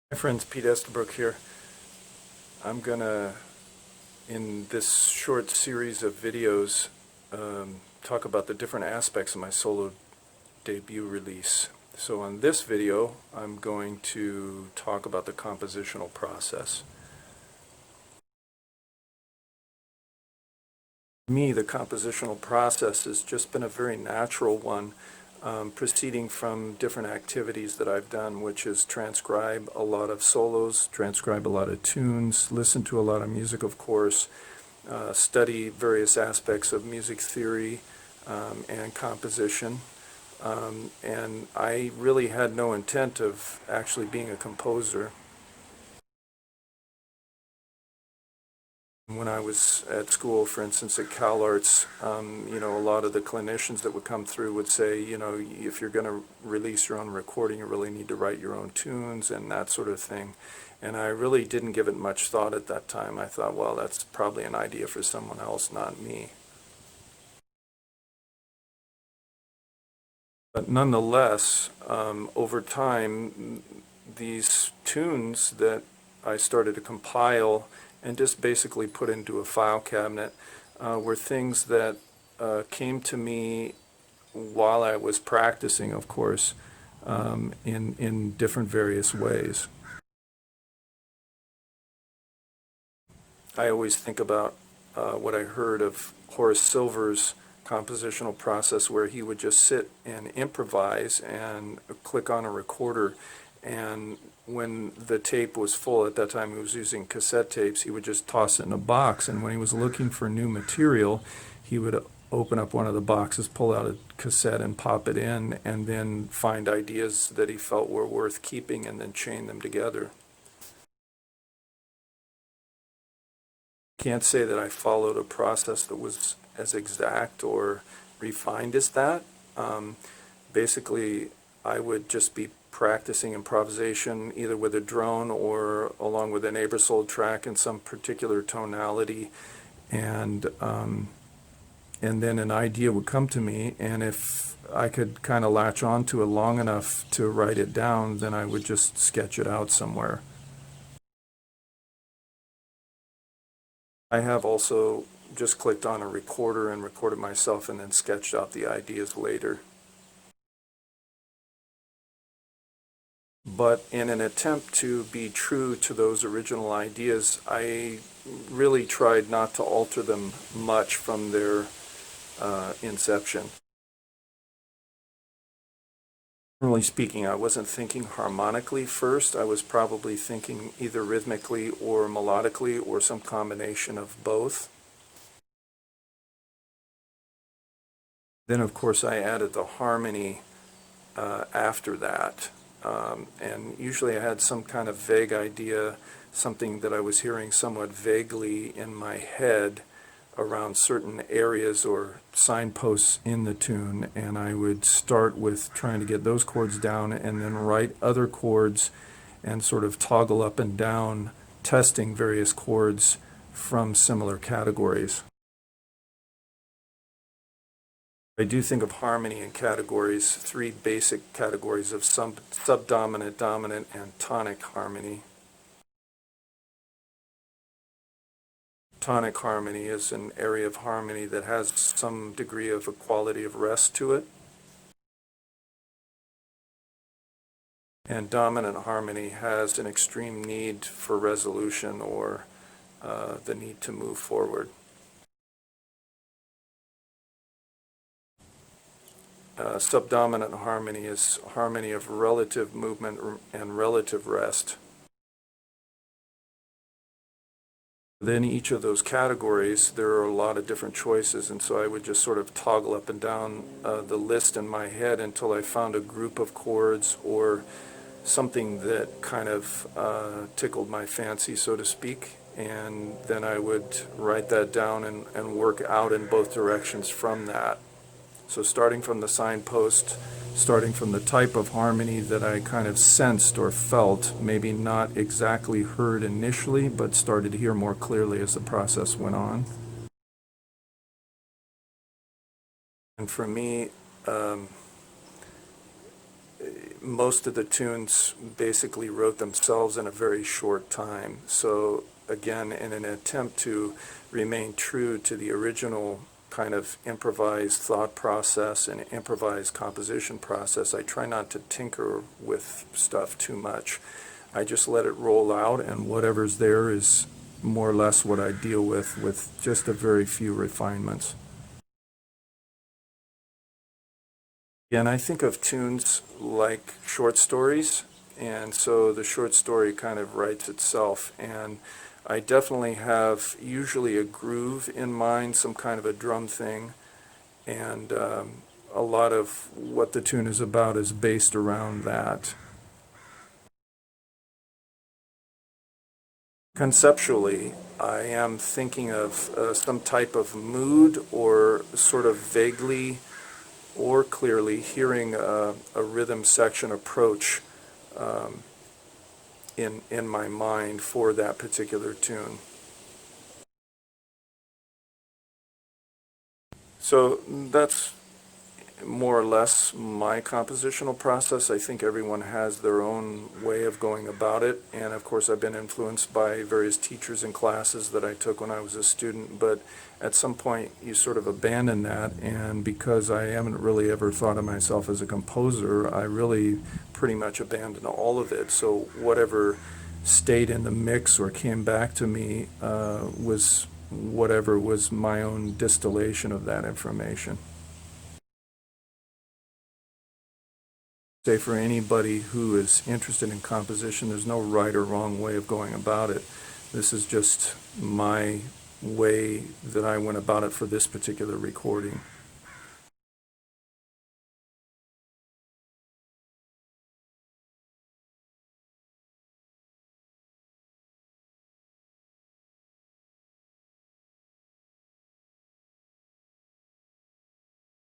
Hi friends, Pete Estabrook here. I'm gonna, in this short series of videos, talk about the different aspects of my solo debut release. So on this video, I'm going to talk about the compositional process. For me, the compositional process has just been a very natural one, proceeding from different activities that I've done, which is transcribe a lot of solos, transcribe a lot of tunes, listen to a lot of music, of course, study various aspects of music theory and composition. And I really had no intent of actually being a composer. When I was at school, for instance, at CalArts, a lot of the clinicians that would come through would say, if you're going to release your own recording, you really need to write your own tunes and that sort of thing. And I really didn't give it much thought at that time. I thought, well, that's probably an idea for someone else, not me. But nonetheless, over time, these tunes that I started to compile and just basically put into a file cabinet were things that came to me while I was practicing, of course, in different various ways. I always think about what I heard of Horace Silver's compositional process, where he would just sit and improvise and click on a recorder, and when the tape was full, at that time he was using cassette tapes, he would just toss it in a box, and when he was looking for new material, he would open up one of the boxes, pull out a cassette and pop it in, and then find ideas that he felt were worth keeping and then chain them together. Can't say that I followed a process that was as exact or refined as that. Basically, I would just be practicing improvisation either with a drone or along with a neighbor sold track in some particular tonality, and then an idea would come to me, and if I could kind of latch on to it long enough to write it down, then I would just sketch it out somewhere. I have also just clicked on a recorder and recorded myself and then sketched out the ideas later. But in an attempt to be true to those original ideas, I really tried not to alter them much from their inception. Generally speaking, I wasn't thinking harmonically first. I was probably thinking either rhythmically or melodically or some combination of both. Then, of course, I added the harmony after that. And usually I had some kind of vague idea, something that I was hearing somewhat vaguely in my head around certain areas or signposts in the tune, and I would start with trying to get those chords down and then write other chords and sort of toggle up and down, testing various chords from similar categories. I do think of harmony in categories, three basic categories of subdominant, dominant, and tonic harmony. Tonic harmony is an area of harmony that has some degree of a quality of rest to it. And dominant harmony has an extreme need for resolution or the need to move forward. Subdominant harmony is harmony of relative movement and relative rest. Within each of those categories, there are a lot of different choices, and so I would just sort of toggle up and down the list in my head until I found a group of chords or something that kind of tickled my fancy, so to speak, and then I would write that down and work out in both directions from that. So starting from the signpost, starting from the type of harmony that I kind of sensed or felt, maybe not exactly heard initially, but started to hear more clearly as the process went on. And for me, most of the tunes basically wrote themselves in a very short time. So again, in an attempt to remain true to the original kind of improvised thought process and improvised composition process, I try not to tinker with stuff too much. I just let it roll out, and whatever's there is more or less what I deal with just a very few refinements. And I think of tunes like short stories, and so the short story kind of writes itself. And I definitely have usually a groove in mind, some kind of a drum thing, and a lot of what the tune is about is based around that. Conceptually, I am thinking of some type of mood, or sort of vaguely or clearly hearing a rhythm section approach in my mind for that particular tune. So that's more or less my compositional process. I think everyone has their own way of going about it, and of course I've been influenced by various teachers and classes that I took when I was a student, but at some point you sort of abandon that, and because I haven't really ever thought of myself as a composer, I really pretty much abandoned all of it. So whatever stayed in the mix or came back to me was whatever was my own distillation of that information. Say for anybody who is interested in composition, there's no right or wrong way of going about it. This is just my way that I went about it for this particular recording.